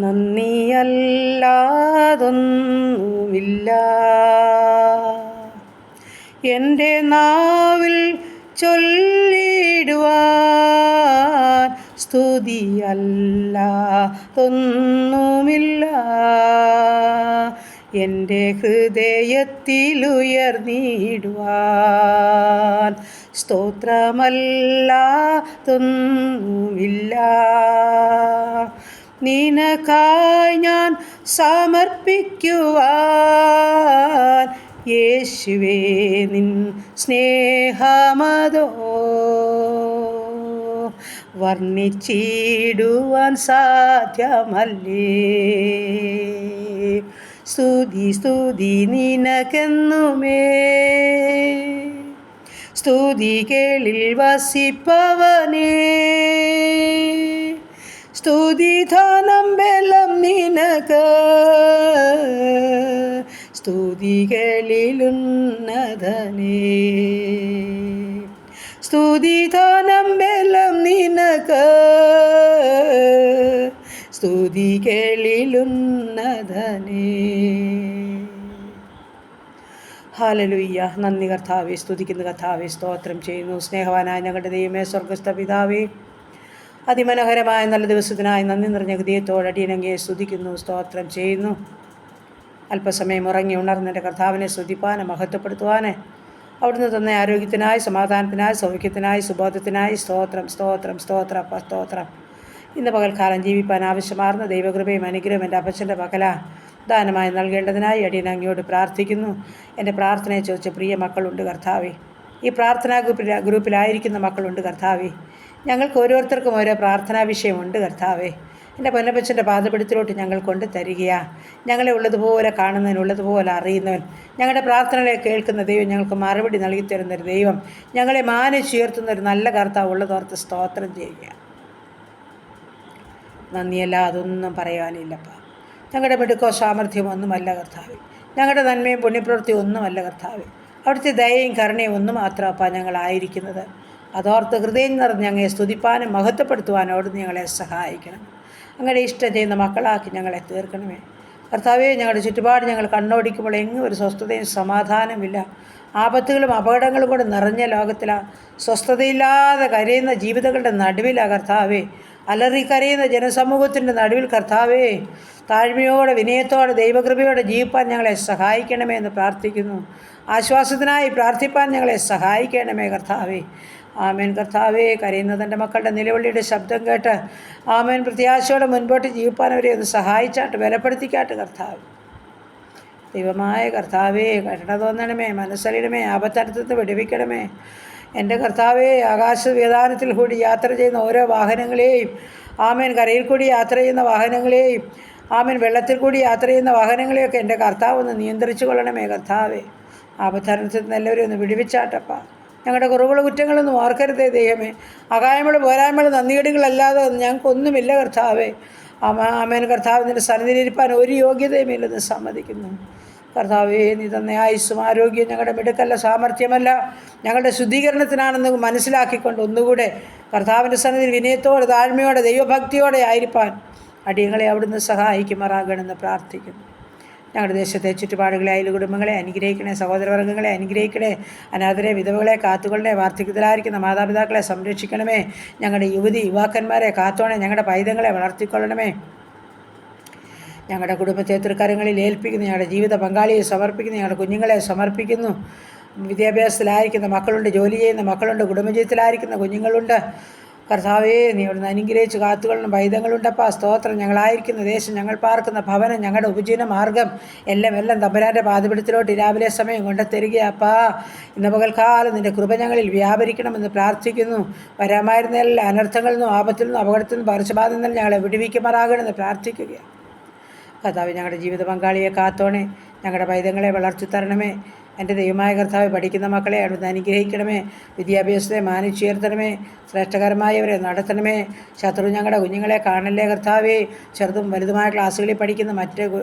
നന്ദിയല്ലാതൊന്നുമില്ല എൻ്റെ നാവിൽ ചൊല്ലിടുവാൻ, സ്തുതിയല്ലാതൊന്നുമില്ല എൻ്റെ ഹൃദയത്തിലുയർന്നിടുവാൻ, സ്തോത്രമല്ലാതൊന്നുമില്ല. നിനക്കായി ഞാൻ സമർപ്പിക്കുവാൻ, യേശുവേ നിൻ സ്നേഹമതോ വർണ്ണിച്ചിടുവാൻ സാധ്യമല്ലേ. സ്തുതി സ്തുതി നിനക്കെന്നുമേ, സ്തുതികളിൽ വസിപ്പവനേ, സ്തുതിധനം ബലം നിനക്ക്, സ്തുതികളിലുന്നതനേ. സ്തുതിധനം ബലം നിനക്ക്, സ്തുതികളിലുന്നതനേ. ഹല്ലേലൂയ. നന്ദി കർത്താവേ, സ്തുതിക്കുന്ന കർത്താവേ, സ്തോത്രം ചെയ്യുന്നു. സ്നേഹവാനായ ഞങ്ങളുടെ ദൈവമേ, സ്വർഗ്ഗസ്ഥ പിതാവേ, അതിമനോഹരമായ നല്ല ദിവസത്തിനായി നന്ദി നിറഞ്ഞ ഹൃദയത്തോടെ അടിയനങ്ങയെ സ്തുതിക്കുന്നു, സ്തോത്രം ചെയ്യുന്നു. അല്പസമയം ഉറങ്ങി ഉണർന്നെൻ്റെ കർത്താവിനെ സ്തുതിപ്പാനും മഹത്വപ്പെടുത്തുവാൻ അവിടുന്ന് തന്ന ആരോഗ്യത്തിനായി, സമാധാനത്തിനായി, സൗഖ്യത്തിനായി, സുബോധത്തിനായി സ്തോത്രം, സ്തോത്രം, സ്തോത്രം, സ്തോത്രം. ഇന്ന് പകൽക്കാലം ജീവിപ്പാൻ ആവശ്യമാർന്ന ദൈവകൃപയും അനുഗ്രഹം എൻ്റെ അപ്പച്ചൻ്റെ പകല ദാനമായി നൽകേണ്ടതിനായി അടിയൻ അങ്ങയോട് പ്രാർത്ഥിക്കുന്നു. എൻ്റെ പ്രാർത്ഥനയെ ചോദിച്ച പ്രിയ മക്കളുണ്ട് കർത്താവേ, ഈ പ്രാർത്ഥനാ ഗ്രൂപ്പിലായിരിക്കുന്ന മക്കളുണ്ട് കർത്താവേ. ഞങ്ങൾക്ക് ഓരോരുത്തർക്കും ഓരോ പ്രാർത്ഥനാ വിഷയമുണ്ട് കർത്താവേ. എൻ്റെ പൊന്നപ്പച്ചൻ്റെ പാദപിടുത്തിലോട്ട് ഞങ്ങൾ കൊണ്ട് തരികയാ. ഞങ്ങളെ ഉള്ളതുപോലെ കാണുന്നവൻ, ഉള്ളതുപോലെ അറിയുന്നവൻ, ഞങ്ങളുടെ പ്രാർത്ഥനകളെ കേൾക്കുന്ന ദൈവം, ഞങ്ങൾക്ക് മറുപടി നൽകിത്തരുന്നൊരു ദൈവം, ഞങ്ങളെ മാനിച്ചുയർത്തുന്നൊരു നല്ല കർത്താവ് ഉള്ളതോർത്ത് സ്തോത്രം ചെയ്യുക. നന്ദിയല്ല അതൊന്നും പറയാനില്ലപ്പ. ഞങ്ങളുടെ മിടുക്കോ സാമർഥ്യമോ ഒന്നുമല്ല കർത്താവേ, ഞങ്ങളുടെ നന്മയും പുണ്യപ്രവൃത്തിയും ഒന്നുമല്ല കർത്താവേ. അവിടുത്തെ ദയയും കരുണയും ഒന്നു മാത്രമപ്പാ ഞങ്ങളായിരിക്കുന്നത്. അതോർത്ത് ഹൃദയം നിറഞ്ഞ് ഞങ്ങളെ സ്തുതിപ്പാനും മഹത്വപ്പെടുത്തുവാനും അവിടുന്ന് ഞങ്ങളെ സഹായിക്കണം. അങ്ങനെ ഇഷ്ടം ചെയ്യുന്ന മക്കളാക്കി ഞങ്ങളെ തീർക്കണമേ കർത്താവേ. ഞങ്ങളുടെ ചുറ്റുപാട് ഞങ്ങൾ കണ്ണോടിക്കുമ്പോൾ എങ്ങും ഒരു സ്വസ്ഥതയും സമാധാനമില്ല. ആപത്തുകളും അപകടങ്ങളും കൊണ്ട് നിറഞ്ഞ ലോകത്തിലാണ്. സ്വസ്ഥതയില്ലാതെ കരയുന്ന ജീവിതങ്ങളുടെ നടുവിലാണ് കർത്താവേ. അലറിക്കരയുന്ന ജനസമൂഹത്തിൻ്റെ നടുവിൽ കർത്താവേ, താഴ്മയോടെ വിനയത്തോടെ ദൈവകൃപയോടെ ജീവിപ്പാൻ ഞങ്ങളെ സഹായിക്കണമേ എന്ന് പ്രാർത്ഥിക്കുന്നു. ആശ്വാസത്തിനായി പ്രാർത്ഥിപ്പാൻ ഞങ്ങളെ സഹായിക്കണമേ കർത്താവേ. ആമേൻ കർത്താവേ. കരയുന്ന തൻ്റെ മക്കളുടെ നിലവിളിയുടെ ശബ്ദം കേട്ട് ആമേൻ പ്രത്യാശയോടെ മുൻപോട്ട് ജീവിപ്പാൻ അവരെ ഒന്ന് സഹായിച്ചാട്ട്, ബലപ്പെടുത്തിക്കാട്ട് കർത്താവ്. ദൈവമായ കർത്താവേ, കരുണ തോന്നണമേ, മനസ്സറിയണമേ, ആപത്തടുത്ത് വിടുവിക്കണമേ എൻ്റെ കർത്താവേ. ആകാശവിധാനത്തിൽ കൂടി യാത്ര ചെയ്യുന്ന ഓരോ വാഹനങ്ങളെയും, ആമേൻ കരയിൽ കൂടി യാത്ര ചെയ്യുന്ന വാഹനങ്ങളെയും, ആമേൻ വെള്ളത്തിൽ കൂടി യാത്ര ചെയ്യുന്ന വാഹനങ്ങളെയൊക്കെ എൻ്റെ കർത്താവ് ഒന്ന് നിയന്ത്രിച്ചു കൊള്ളണമേ കർത്താവേ. ആപത്തരണത്തിൽ നിന്ന് എല്ലാവരും ഒന്ന് വിടുവിച്ചാട്ടപ്പ. ഞങ്ങളുടെ കുറവുകൾ കുറ്റങ്ങളൊന്നും ഓർക്കരുതേ ദൈവമേ. അകായങ്ങൾ പോരായ്മകൾ നന്ദികേടുകളല്ലാതെ ഞങ്ങൾക്കൊന്നുമില്ല കർത്താവേ. ആമേൻ കർത്താവ് നിൻ്റെ സന്നിധിയിലിരിപ്പാൻ ഒരു യോഗ്യതയുമില്ലെന്ന് സമ്മതിക്കുന്നു കർത്താവേ. നീ തന്ന ആയുസ്സും ആരോഗ്യം ഞങ്ങളുടെ മിടുക്കല്ല, സാമർഥ്യമല്ല, ഞങ്ങളുടെ ശുദ്ധീകരണത്തിനാണെന്ന് മനസ്സിലാക്കിക്കൊണ്ട് ഒന്നുകൂടെ കർത്താവിൻ്റെ സന്നിധിയിൽ വിനയത്തോടെ താഴ്മയോടെ ദൈവഭക്തിയോടെ ആയിരിക്കാൻ അടിയങ്ങളെ അവിടുന്ന് സഹായിക്കുമാറാകണമെന്ന് പ്രാർത്ഥിക്കുന്നു. ഞങ്ങളുടെ ദേശത്തെ ചുറ്റുപാടുകളെ, അയൽ കുടുംബങ്ങളെ അനുഗ്രഹിക്കണേ, സഹോദരവർഗ്ഗങ്ങളെ അനുഗ്രഹിക്കണേ, അനാഥരെ വിധവകളെ കാത്തുകൊള്ളണേ, വാർദ്ധക്യത്തിലായിരിക്കുന്ന മാതാപിതാക്കളെ സംരക്ഷിക്കണമേ, ഞങ്ങളുടെ യുവാക്കന്മാരെ കാത്തോണേ, ഞങ്ങളുടെ പൈതങ്ങളെ വളർത്തിക്കൊള്ളണമേ. ഞങ്ങളുടെ കുടുംബത്തെ തൃക്കരങ്ങളിൽ ഏൽപ്പിക്കുന്നു, ഞങ്ങളുടെ ജീവിത പങ്കാളിയെ സമർപ്പിക്കുന്നു, ഞങ്ങളുടെ കുഞ്ഞുങ്ങളെ സമർപ്പിക്കുന്നു. വിദ്യാഭ്യാസത്തിലായിരിക്കുന്ന മക്കളുണ്ട്, ജോലി ചെയ്യുന്ന മക്കളുണ്ട്, കുടുംബജീവിതത്തിലായിരിക്കുന്ന കുഞ്ഞുങ്ങളുണ്ട് കർത്താവേ. നീ അവിടുന്ന് അനുഗ്രഹിച്ച് കാത്തുകൊള്ളണം. പൈതങ്ങളുണ്ടപ്പാ സ്തോത്രം. ഞങ്ങളായിരിക്കുന്ന ദേശം, ഞങ്ങൾ പാർക്കുന്ന ഭവനം, ഞങ്ങളുടെ ഉപജീവന മാർഗം എല്ലാം തമ്പുരാൻ്റെ പാദപിടുത്തിലോട്ട് രാവിലെ സമയം കൊണ്ടുതരികയപ്പാ. ഇന്ന് പകൽക്കാലം നിൻ്റെ കൃപ ഞങ്ങളിൽ വ്യാപരിക്കണമെന്ന് പ്രാർത്ഥിക്കുന്നു. വരാമായിരുന്ന എല്ലാ അനർത്ഥങ്ങളിൽ നിന്നും, ആപത്തിൽ നിന്നും, അപകടത്തിൽ നിന്നും, പകർച്ചബാധയിൽ നിന്നും ഞങ്ങളെ വിടുവിക്കുമാറാകണമെന്ന് പ്രാർത്ഥിക്കുകയാണ് കർത്താവ്. ഞങ്ങളുടെ ജീവിത പങ്കാളിയെ കാത്തോണേ, ഞങ്ങളുടെ പൈതങ്ങളെ വളർത്തിത്തരണമേ. എൻ്റെ ദൈവമായ കർത്താവ്, പഠിക്കുന്ന മക്കളെ അവിടുന്ന് അനുഗ്രഹിക്കണമേ, വിദ്യാഭ്യാസത്തെ മാനിച്ചുയർത്തണമേ. ശ്രേഷ്ഠകരമായവരെ നടത്തണമേ. ശത്രു ഞങ്ങളുടെ കുഞ്ഞുങ്ങളെ കാണല്ലേ കർത്താവേ. ചെറുതും വലുതുമായ ക്ലാസ്സുകളിൽ പഠിക്കുന്ന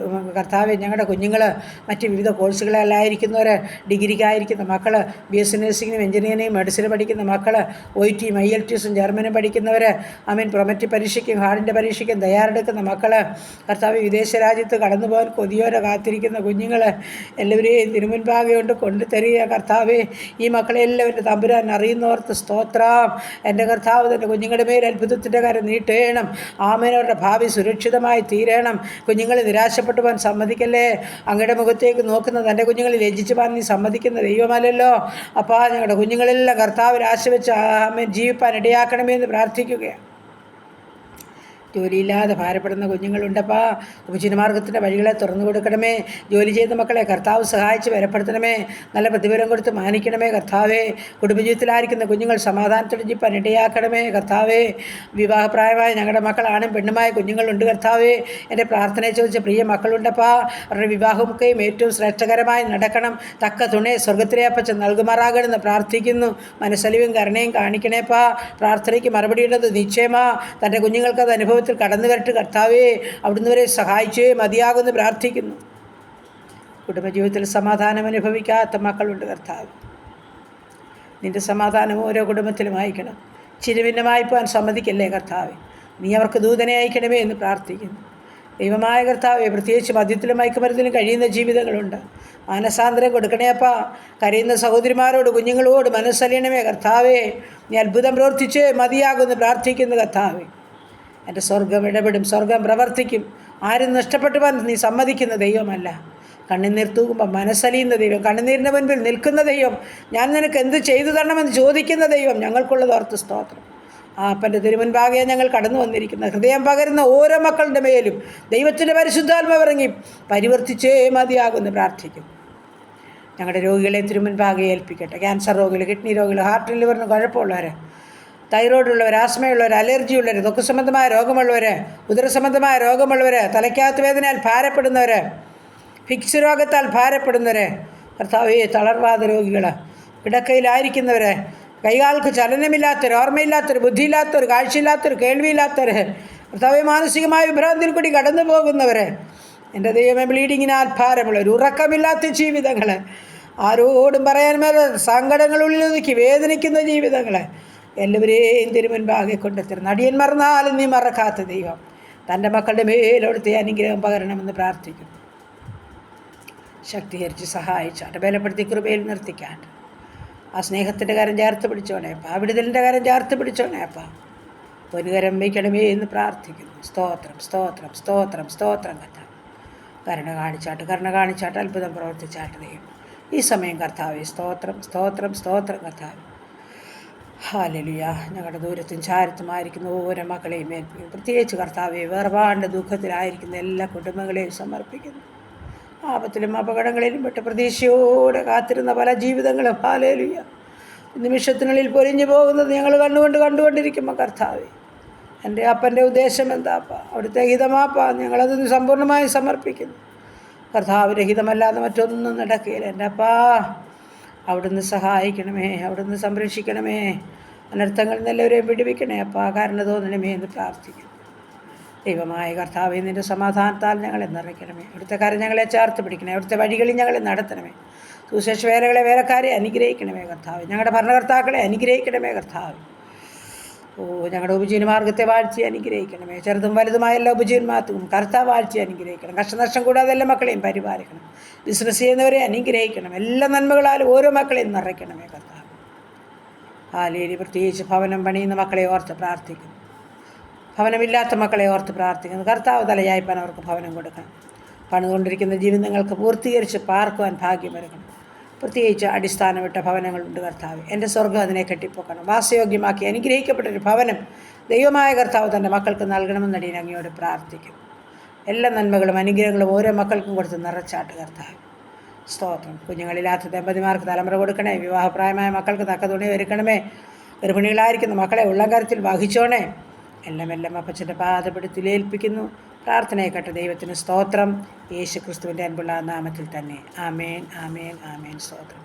കർത്താവേ, ഞങ്ങളുടെ കുഞ്ഞുങ്ങൾ മറ്റ് വിവിധ കോഴ്സുകളെല്ലായിരിക്കുന്നവർ, ഡിഗ്രിക്കായിരിക്കുന്ന മക്കൾ, BSc നഴ്സിങ്ങിനും എഞ്ചിനീയറിംഗിനും മെഡിസിന് പഠിക്കുന്ന മക്കൾ, OIT IELTS ജർമ്മനും പഠിക്കുന്നവർ, പ്രൊമറ്റ് പരീക്ഷയ്ക്കും ഹാർഡിൻ്റെ പരീക്ഷയ്ക്കും തയ്യാറെടുക്കുന്ന മക്കൾ, കർത്താവ് വിദേശ രാജ്യത്ത് കടന്നു പോകാൻ കൊതിയോടെ കാത്തിരിക്കുന്ന കുഞ്ഞുങ്ങൾ എല്ലാവരെയും തിരുമുൻപാകെ കൊണ്ട് കൊണ്ടുതരിക കർത്താവേ. ഈ മക്കളെ എല്ലാവരും തമ്പുരാൻ അറിയുന്നവർക്ക് സ്തോത്രം. എൻ്റെ കർത്താവ് തൻ്റെ കുഞ്ഞുങ്ങളുടെ മേൽ അത്ഭുതത്തിൻ്റെ കരം നീട്ടേണം. ആമേനവരുടെ ഭാവി സുരക്ഷിതമായി തീരണം. കുഞ്ഞുങ്ങൾ നിരാശപ്പെട്ടു പോകാൻ സമ്മതിക്കല്ലേ. അങ്ങയുടെ മുഖത്തേക്ക് നോക്കുന്ന തൻ്റെ കുഞ്ഞുങ്ങൾ ലജ്ജിച്ചു പോകാൻ നീ സമ്മതിക്കുന്ന ദൈവമല്ലല്ലോ. അപ്പോൾ ഞങ്ങളുടെ കുഞ്ഞുങ്ങളെല്ലാം കർത്താവിൽ ആശ വെച്ച് ജീവിപ്പാൻ ഇടയാക്കണമേ എന്ന് പ്രാർത്ഥിക്കുകയാണ്. ജോലിയില്ലാതെ ഭാരപ്പെടുന്ന കുഞ്ഞുങ്ങളുണ്ടപ്പാ. ഉപജീവനമാർഗത്തിൻ്റെ വഴികളെ തുറന്നു കൊടുക്കണമേ. ജോലി ചെയ്ത മക്കളെ കർത്താവ് സഹായിച്ച് വരപ്പെടുത്തണമേ. നല്ല പ്രതിഫലം കൊടുത്ത് മാനിക്കണമേ കർത്താവേ. കുടുംബജീവിതത്തിലായിരിക്കുന്ന കുഞ്ഞുങ്ങൾ സമാധാനത്തോടെ ജീവിപ്പാൻ ഇടയാക്കണമേ കർത്താവേ. വിവാഹപ്രായമായ ഞങ്ങളുടെ മക്കൾ ആണും പെണ്ണുമായ കുഞ്ഞുങ്ങളുണ്ട് കർത്താവേ. എൻ്റെ പ്രാർത്ഥനയെ ചോദിച്ച പ്രിയ മക്കളുണ്ടപ്പാ. അവരുടെ വിവാഹമൊക്കെയും ഏറ്റവും ശ്രേഷ്ഠകരമായി നടക്കണം. തക്ക തുണയെ സ്വർഗത്തിലെ അപ്പച്ചൻ നൽകുമാറാകണമെന്ന് പ്രാർത്ഥിക്കുന്നു. മനസ്സലിവും കരുണയും കാണിക്കണേപ്പാ. പ്രാർത്ഥനയ്ക്ക് മറുപടിയുള്ളത് നിശ്ചയമാ. തൻ്റെ കുഞ്ഞുങ്ങൾക്കത് അനുഭവം കടന്നു വരട്ട് കർത്താവേ. അവിടുന്ന് വരെ സഹായിച്ചേ മതിയാകുമെന്ന് പ്രാർത്ഥിക്കുന്നു. കുടുംബജീവിതത്തിൽ സമാധാനം അനുഭവിക്കാത്ത മക്കളുണ്ട് കർത്താവ്. നിൻ്റെ സമാധാനം ഓരോ കുടുംബത്തിലും അയക്കണം. ചിരുഭിന്നമായി പോകാൻ സമ്മതിക്കല്ലേ കർത്താവേ. നീ അവർക്ക് ദൂതനെ അയക്കണമേ എന്ന് പ്രാർത്ഥിക്കുന്നു. ദൈവമായ കർത്താവേ, പ്രത്യേകിച്ച് മദ്യത്തിലും മയക്കുമരുന്നിലും കഴിയുന്ന ജീവിതങ്ങളുണ്ട്. മാനസാന്തരം കൊടുക്കണേപ്പാ. കരയുന്ന സഹോദരിമാരോട് കുഞ്ഞുങ്ങളോട് മനസ്സലിയണമേ കർത്താവേ. നീ അത്ഭുതം പ്രവർത്തിച്ചേ മതിയാകുമെന്ന് പ്രാർത്ഥിക്കുന്നു കർത്താവേ. എൻ്റെ സ്വർഗം ഇടപെടും, സ്വർഗം പ്രവർത്തിക്കും. ആരും നഷ്ടപ്പെട്ടു പോകാൻ നീ സമ്മതിക്കുന്ന ദൈവമല്ല. കണ്ണുനീർ തൂകുമ്പോൾ മനസ്സലിയുന്ന ദൈവം, കണ്ണുനീരിൻ്റെ മുൻപിൽ നിൽക്കുന്ന ദൈവം, ഞാൻ നിനക്ക് എന്ത് ചെയ്തു തരണമെന്ന് ചോദിക്കുന്ന ദൈവം, ഞങ്ങൾക്കുള്ളത് ഓർത്ത് സ്തോത്രം. അപ്പൻ്റെ തിരുമുൻപാകെ ഞങ്ങൾ കടന്നു വന്നിരിക്കുന്ന ഹൃദയം പകരുന്ന ഓരോ മക്കളുടെ മേലും ദൈവത്തിൻ്റെ പരിശുദ്ധാത്മാവ് ഇറങ്ങി പരിവർത്തിച്ചേ മതിയാകുമെന്ന് പ്രാർത്ഥിക്കും. ഞങ്ങളുടെ രോഗികളെ തിരുമുൻപാകെ ഏൽപ്പിക്കട്ടെ. ക്യാൻസർ രോഗികൾ, കിഡ്നി രോഗികൾ, ഹാർട്ട് ലിവറിന് കുഴപ്പമുള്ളവർ, തൈറോയ്ഡുള്ളവർ, ആസ്മയുള്ളവർ, അലർജിയുള്ളവർ, ത്വക്ക് സംബന്ധമായ രോഗമുള്ളവർ, ഉദരസംബന്ധമായ രോഗമുള്ളവർ, തലയ്ക്കകത്ത് വേദനയാൽ ഭാരപ്പെടുന്നവർ, ഫിക്സ് രോഗത്താൽ ഭാരപ്പെടുന്നവർ, കർത്താവേ, തളർവാദ രോഗികൾ, കിടക്കയിലായിരിക്കുന്നവർ, കൈകാൽക്ക് ചലനമില്ലാത്തവർ, ഓർമ്മയില്ലാത്തവർ, ബുദ്ധിയില്ലാത്തവർ, കാഴ്ചയില്ലാത്തവർ, കേൾവിയില്ലാത്തവർ, കർത്താവേ, മാനസികമായ വിഭ്രാന്തിയിൽ കൂടി കടന്നു പോകുന്നവർ, എൻ്റെ ദൈവമേ, ബ്ലീഡിങ്ങിനാൽ ഭാരമുള്ളവർ, ഉറക്കമില്ലാത്ത ജീവിതങ്ങൾ, ആരോടും പറയാൻ മേലെ സങ്കടങ്ങളുള്ളിൽ ഒതുക്കി വേദനിക്കുന്ന ജീവിതങ്ങൾ എല്ലാവരെയും തിരുമുൻപാകെ കൊണ്ടെത്തരുന്നു. അടിയൻ മറന്നാലും നീ മറക്കാത്ത ദൈവം തൻ്റെ മക്കളുടെ മേലോടുത്തെ അനുഗ്രഹം പകരണമെന്ന് പ്രാർത്ഥിക്കുന്നു. ശക്തീകരിച്ച് സഹായിച്ചാട്ട്, ബലപ്പെടുത്തി കൃപയിൽ നിർത്തിക്കാട്ട്. ആ സ്നേഹത്തിൻ്റെ കരം ചേർത്ത് പിടിച്ചോണേപ്പാ. വിടുതലിൻ്റെ കരം ചേർത്ത് പിടിച്ചോണേപ്പാ. ഒരു കരം വയ്ക്കണമേ എന്ന് പ്രാർത്ഥിക്കുന്നു. സ്തോത്രം, സ്തോത്രം, സ്തോത്രം, സ്തോത്രം കർത്താവ്. കരുണ കാണിച്ചാട്ട്, അത്ഭുതം പ്രവർത്തിച്ചാട്ട് ദൈവം. ഈ സമയം കർത്താവേ, സ്തോത്രം, സ്തോത്രം, സ്തോത്രം കർത്താവ്. ഹല്ലേലൂയ. ഞങ്ങളുടെ ദൂരത്തും ചാരത്തുമായിരിക്കുന്ന ഓരോ മക്കളെയും ഏൽപ്പിക്കുന്നു. പ്രത്യേകിച്ച് കർത്താവെ, വേർപാടിൻ്റെ ദുഃഖത്തിലായിരിക്കുന്ന എല്ലാ കുടുംബങ്ങളെയും സമർപ്പിക്കുന്നു. ആപത്തിലും അപകടങ്ങളിലും പെട്ട് പ്രതീക്ഷയോടെ കാത്തിരുന്ന പല ജീവിതങ്ങളും ഹല്ലേലൂയ നിമിഷത്തിനുള്ളിൽ പൊരിഞ്ഞു പോകുന്നത് ഞങ്ങൾ കണ്ടുകൊണ്ടിരിക്കുമ്പോൾ കർത്താവെ, എൻ്റെ അപ്പൻ്റെ ഉദ്ദേശം എന്താപ്പാ, അവിടുത്തെ ഹിതമാപ്പാ, ഞങ്ങളതിന് സമ്പൂർണ്ണമായി സമർപ്പിക്കുന്നു. കർത്താവിൻ്റെ ഹിതമല്ലാതെ മറ്റൊന്നും നടക്കുകയില്ല. എൻ്റെ അപ്പാ, അവിടുന്ന് സഹായിക്കണമേ, അവിടുന്ന് സംരക്ഷിക്കണമേ, അനർത്ഥങ്ങളിൽ നിന്ന് എല്ലാവരെയും വിടുവിക്കണേ അപ്പാ, കാരണം തോന്നണമേ എന്ന് പ്രാർത്ഥിക്കുന്നു. ദൈവമായ കർത്താവേ, നിൻ്റെ സമാധാനത്താൽ ഞങ്ങളെ നിറയ്ക്കണമേ. അവിടുത്തെ കാര്യം ഞങ്ങളെ ചേർത്ത് പിടിക്കണേ. അവിടുത്തെ വഴികളിൽ ഞങ്ങളെ നടത്തണമേ. സുവിശേഷ വേലക്കാരെ അനുഗ്രഹിക്കണമേ കർത്താവ്. ഞങ്ങളുടെ ഭരണകർത്താക്കളെ അനുഗ്രഹിക്കണമേ കർത്താവ്. ഞങ്ങളുടെ ഉപജീവനമാർഗത്തെ വാഴ്ച അനുഗ്രഹിക്കണമേ. ചെറുതും വലുതുമായ എല്ലാ ഉപജീവനമാർഗവും കർത്താവ് വാഴ്ച അനുഗ്രഹിക്കണം. കഷ്ടനഷ്ടം കൂടാതെ എല്ലാ മക്കളെയും പരിപാലിക്കണം. ബിസിനസ് ചെയ്യുന്നവരെ അനുഗ്രഹിക്കണം. എല്ലാ നന്മകളാലും ഓരോ മക്കളെയും നിറയ്ക്കണമേ കർത്താവ്. ഹാലേലൂയ. പ്രത്യേകിച്ച് ഭവനം പണിയുന്ന മക്കളെ ഓർത്ത് പ്രാർത്ഥിക്കുന്നു. ഭവനമില്ലാത്ത മക്കളെ ഓർത്ത് പ്രാർത്ഥിക്കുന്നു. കർത്താവ് തലയായിപ്പാൻ അവർക്ക് ഭവനം കൊടുക്കണം. പണിതുകൊണ്ടിരിക്കുന്ന ജീവിതങ്ങൾക്ക് പൂർത്തീകരിച്ച് പാർക്കുവാൻ ഭാഗ്യമൊരുക്കണം. പ്രത്യേകിച്ച് അടിസ്ഥാനമിട്ട ഭവനങ്ങളുണ്ട് കർത്താവ്. എൻ്റെ സ്വർഗ്ഗം അതിനെ കെട്ടിപ്പൊക്കണം. വാസയോഗ്യമാക്കി അനുഗ്രഹിക്കപ്പെട്ടൊരു ഭവനം ദൈവമായ കർത്താവ് തൻ്റെ മക്കൾക്ക് നൽകണമെന്ന് അടിയൻ അങ്ങയോട് പ്രാർത്ഥിക്കും. എല്ലാ നന്മകളും അനുഗ്രഹങ്ങളും ഓരോ മക്കൾക്കും കൊടുത്ത് നിറച്ചാട്ട് കർത്താവ്. സ്തോത്രം. കുഞ്ഞുങ്ങളില്ലാത്ത ദമ്പതിമാർക്ക് തലമുറ കൊടുക്കണേ. വിവാഹപ്രായമായ മക്കൾക്ക് തക്ക തുണി ഒരുക്കണമേ. ഗർഭിണികളായിരിക്കുന്ന മക്കളെ ഉള്ളംകരത്തിൽ വഹിച്ചോണേ. എല്ലാം അപ്പച്ചൻ്റെ പാദപീഠത്തിൽ ഏൽപ്പിക്കുന്നു. പ്രാർത്ഥനയെ കേട്ട ദൈവത്തിന് സ്തോത്രം. യേശു ക്രിസ്തുവിൻ്റെ അൻപുള്ള നാമത്തിൽ തന്നെ. ആമേൻ, ആമേൻ, ആമേൻ. സ്തോത്രം.